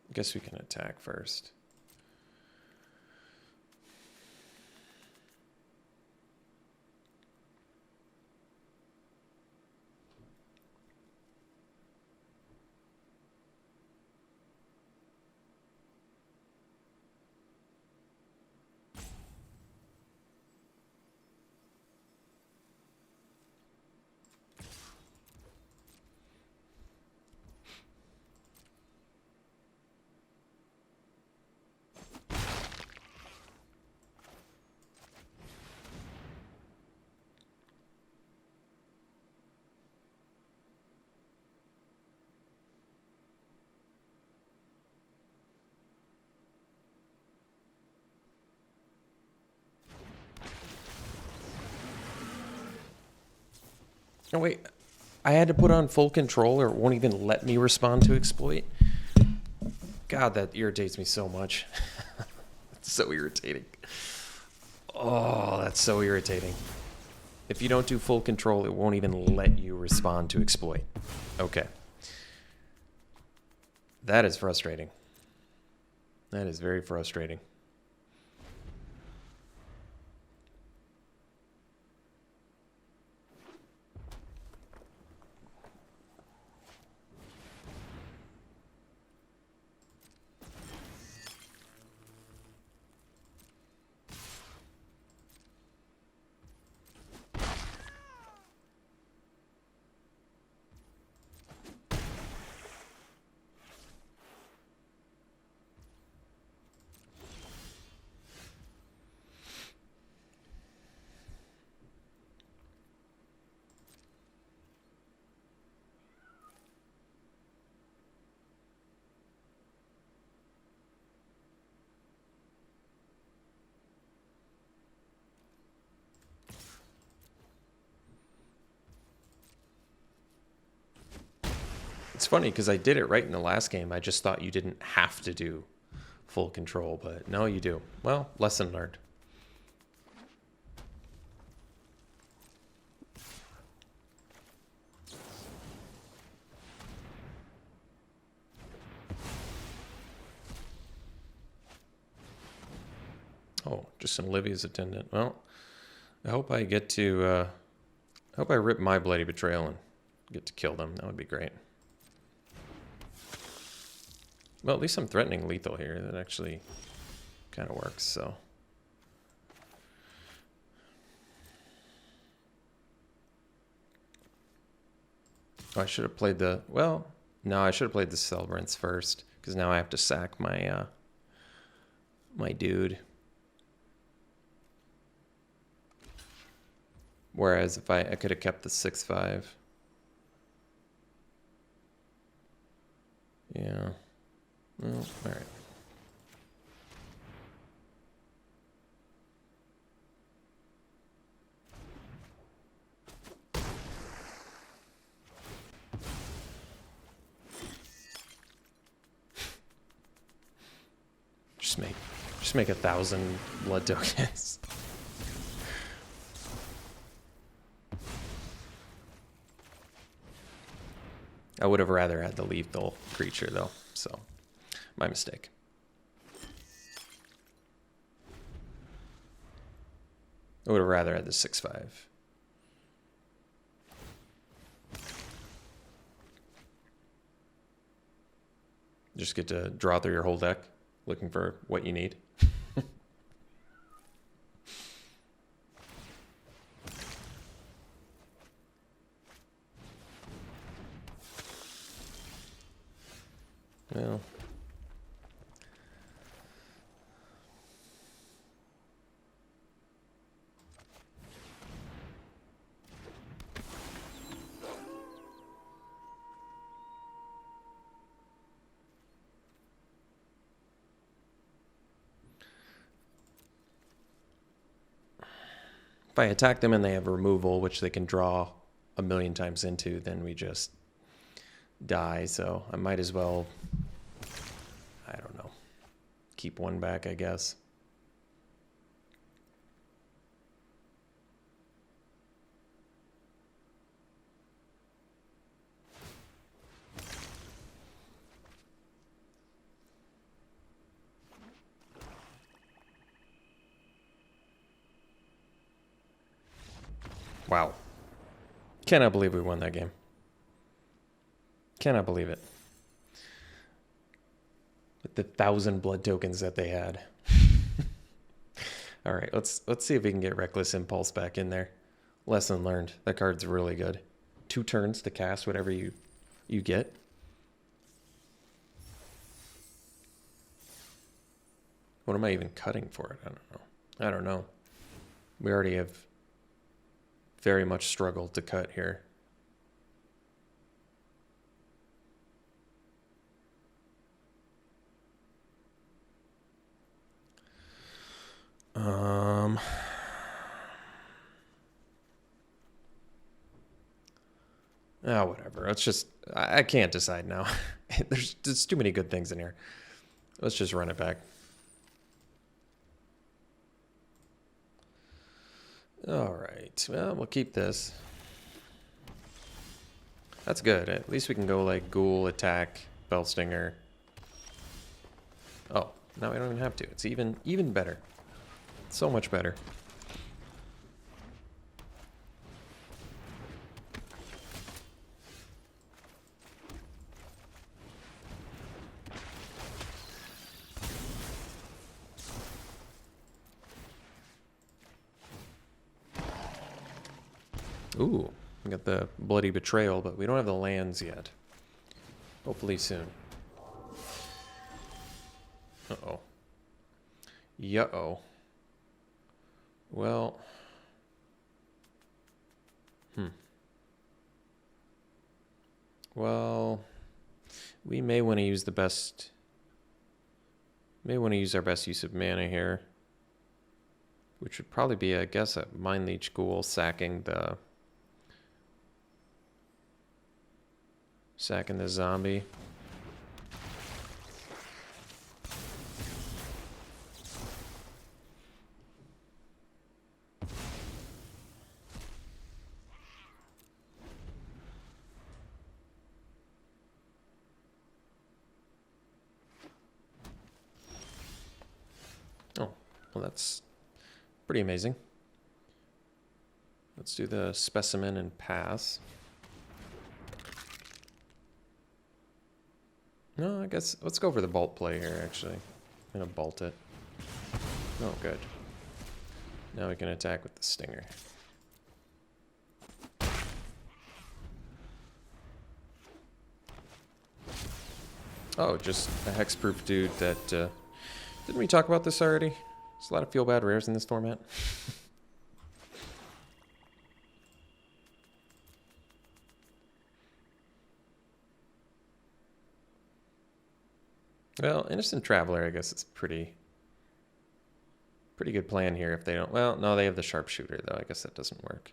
I guess we can attack first. Oh, wait. I had to put on full control or it won't even let me respond to exploit. God, that irritates me so much. It's so irritating. Oh, that's so irritating. If you don't do full control, it won't even let you respond to exploit. Okay. That is frustrating. That is very frustrating. It's funny because I did it right in the last game. I just thought you didn't have to do full control, but no, you do. Well, lesson learned. Oh, just an Olivia's attendant. Well, I hope I get to, I hope I rip my Bloody Betrayal and get to kill them. That would be great. Well, at least I'm threatening lethal here. That actually kind of works, so. Oh, I should have played the, well, no, I should have played the Celebrants first, because now I have to sack my, my dude. Whereas if I could have kept the 6/5. Yeah. Well, all right. Just make 1,000 blood tokens. I would have rather had the lethal creature though, so my mistake. I would have rather had the 6/5. Just get to draw through your whole deck, looking for what you need. Well. If I attack them and they have removal, which they can draw a million times into, then we just die. So I might as well, I don't know, keep one back, I guess. Wow. Cannot believe we won that game. Cannot believe it. With the 1,000 blood tokens that they had. All right, let's see if we can get Reckless Impulse back in there. Lesson learned. That card's really good. 2 turns to cast whatever you get. What am I even cutting for it? I don't know. I don't know. We already have very much struggled to cut here. Oh, whatever. Let's just... I can't decide now. There's too many good things in here. Let's just run it back. All right. Well, we'll keep this. That's good. At least we can go like Ghoul, Attack, Bellstinger. Oh, now we don't even have to. It's even better. So much better. Ooh, we got the Bloody Betrayal, but we don't have the lands yet. Hopefully soon. Uh-oh. Yeah-oh. Well. Well, we may want to use the best... May want to use our best use of mana here. Which would probably be, I guess, a Mind Leech Ghoul sacking the zombie. Oh, well, that's pretty amazing. Let's do the Specimen and pass. No, I guess let's go for the bolt play here, actually. I'm going to bolt it. Oh, good. Now we can attack with the Stinger. Oh, just a hexproof dude that... didn't we talk about this already? There's a lot of feel-bad rares in this format. Well, Innocent Traveler, I guess it's pretty good plan here if they don't... Well, no, they have the Sharpshooter, though. I guess that doesn't work.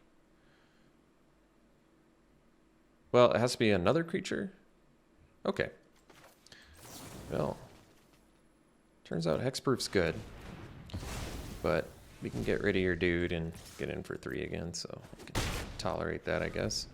Well, it has to be another creature? Okay. Well, turns out Hexproof's good. But we can get rid of your dude and get in for 3 again, so we can tolerate that, I guess.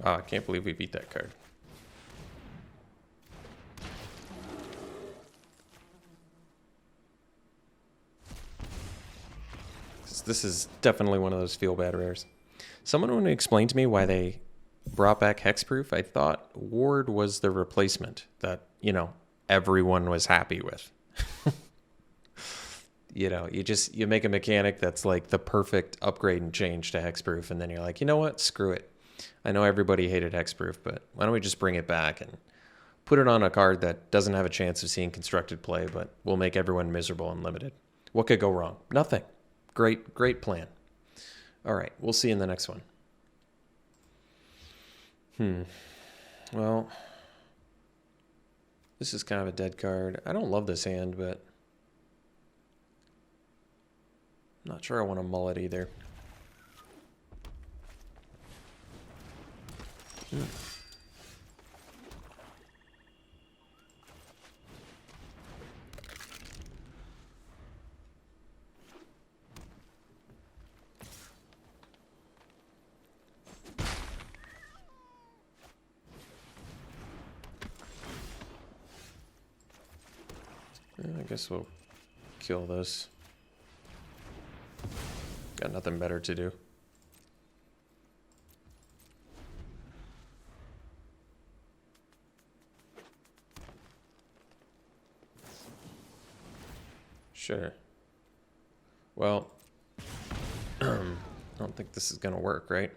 Ah, I can't believe we beat that card. This is definitely one of those feel bad rares. Someone want to explain to me why they brought back Hexproof? I thought Ward was the replacement that, everyone was happy with. You make a mechanic that's like the perfect upgrade and change to Hexproof, and then you're like, you know what? Screw it. I know everybody hated Hexproof, but why don't we just bring it back and put it on a card that doesn't have a chance of seeing constructed play, but will make everyone miserable and limited? What could go wrong? Nothing. Great plan. All right, we'll see in the next one. Well, this is kind of a dead card. I don't love this hand, but I'm not sure I want to mull it either. I guess we'll kill this. Got nothing better to do. Sure. Well, I don't think this is going to work, right?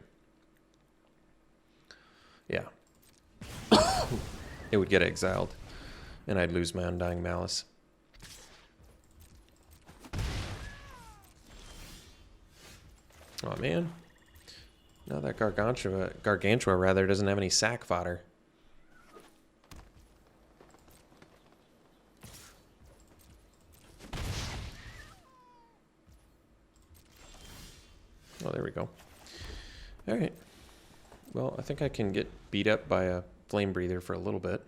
Yeah. It would get exiled, and I'd lose my Undying Malice. Oh man. Now that Gargantua rather doesn't have any sack fodder. Oh, there we go. All right. Well, I think I can get beat up by a Flame Breather for a little bit.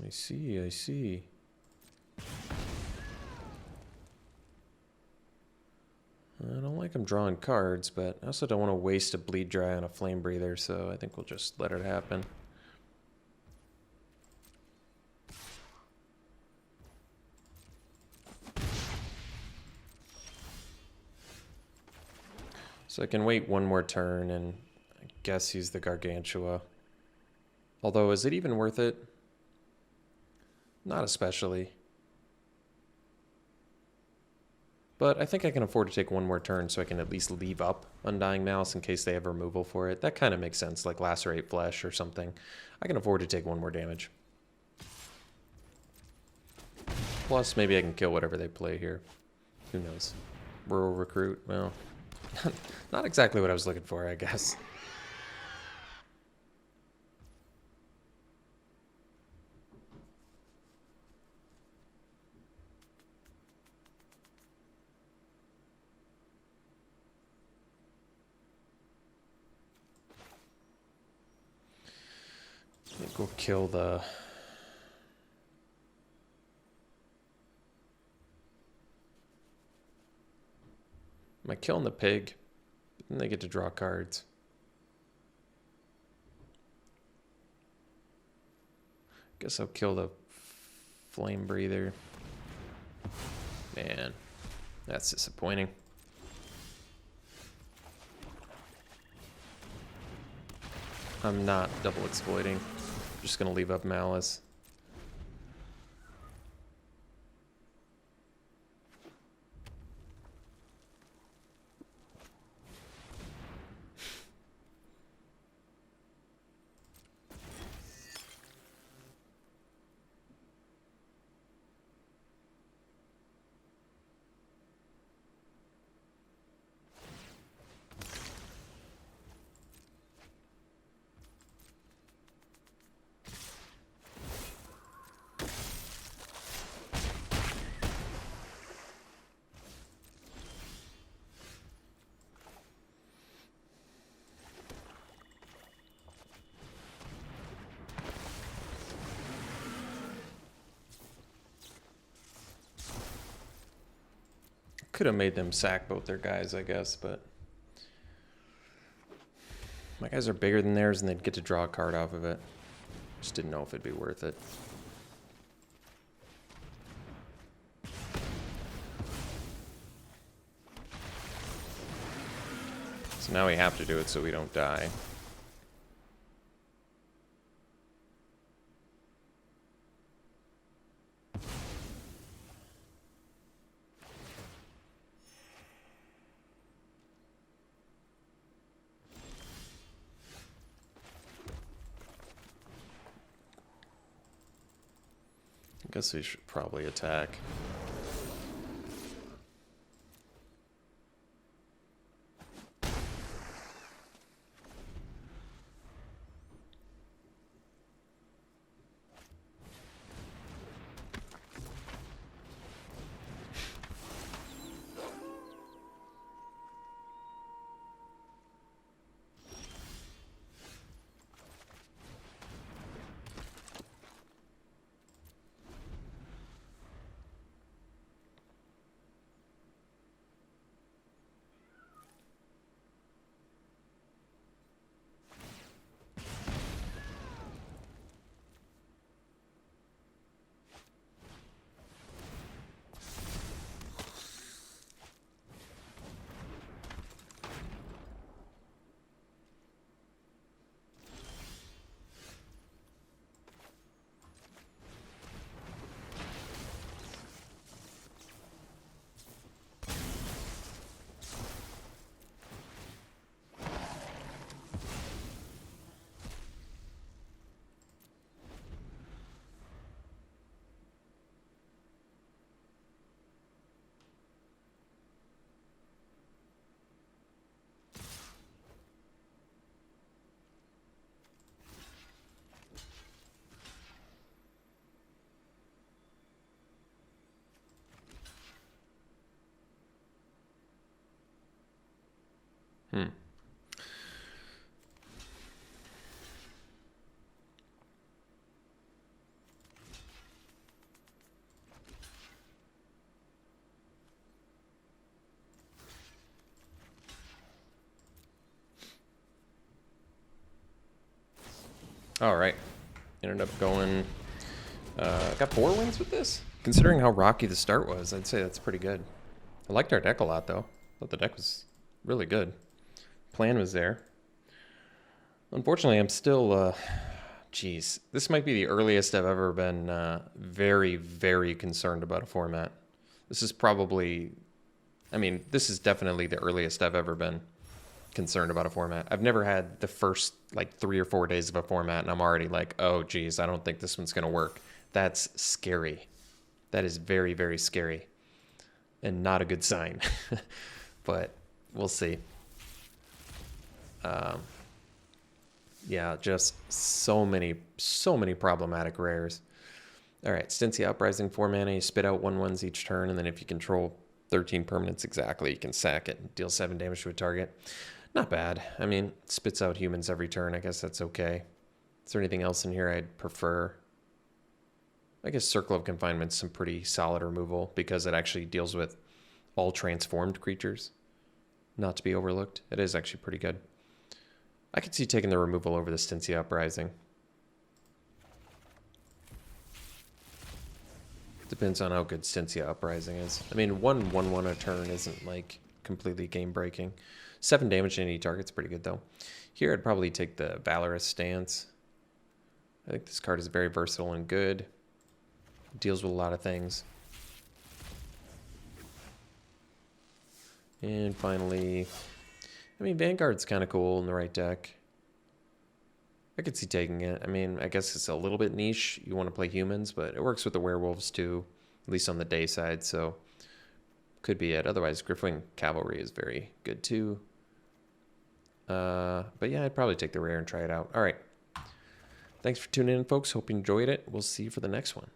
I see. I don't like him drawing cards, but I also don't want to waste a Bleed Dry on a Flame Breather, so I think we'll just let it happen. So I can wait one more turn and I guess use the Gargantua. Although, is it even worth it? Not especially. But I think I can afford to take one more turn so I can at least leave up Undying Malice in case they have removal for it. That kind of makes sense, like Lacerate Flesh or something. I can afford to take one more damage. Plus, maybe I can kill whatever they play here. Who knows? Rural Recruit, well, not exactly what I was looking for, I guess. I think we'll kill the... Am I killing the pig? Then they get to draw cards. Guess I'll kill the Flame Breather. Man, that's disappointing. I'm not double exploiting. I'm just gonna leave up Malice. Could have made them sack both their guys, I guess, but my guys are bigger than theirs and they'd get to draw a card off of it. Just didn't know if it'd be worth it. So now we have to do it so we don't die. I guess we should probably attack. All right. Ended up going... got 4 wins with this? Considering how rocky the start was, I'd say that's pretty good. I liked our deck a lot, though. Thought the deck was really good. Plan was there. Unfortunately, I'm still... Geez. This might be the earliest I've ever been very, very concerned about a format. This is probably... I mean, this is definitely the earliest I've ever been concerned about a format. I've never had the first like 3 or 4 days of a format and I'm already like, oh geez, I don't think this one's gonna work. That's scary. That is very, very scary and not a good sign. But we'll see. Yeah, just so many problematic rares. All right, Stincy Uprising, 4 mana, you spit out 1/1s each turn, and then if you control 13 permanents exactly, you can sack it and deal 7 damage to a target. Not bad. I mean, spits out humans every turn. I guess that's okay. Is there anything else in here I'd prefer? I guess Circle of Confinement's some pretty solid removal because it actually deals with all transformed creatures. Not to be overlooked. It is actually pretty good. I could see taking the removal over the Stincy Uprising. Depends on how good Stincy Uprising is. I mean, 1/1 a turn isn't like completely game breaking. 7 damage to any target's pretty good though. Here I'd probably take the Valorous Stance. I think this card is very versatile and good. Deals with a lot of things. And finally, I mean, Vanguard's kind of cool in the right deck. I could see taking it. I mean, I guess it's a little bit niche. You want to play humans, but it works with the werewolves too, at least on the day side, so could be it. Otherwise, Griffwing Cavalry is very good too. But yeah, I'd probably take the rare and try it out. All right. Thanks for tuning in, folks. Hope you enjoyed it. We'll see you for the next one.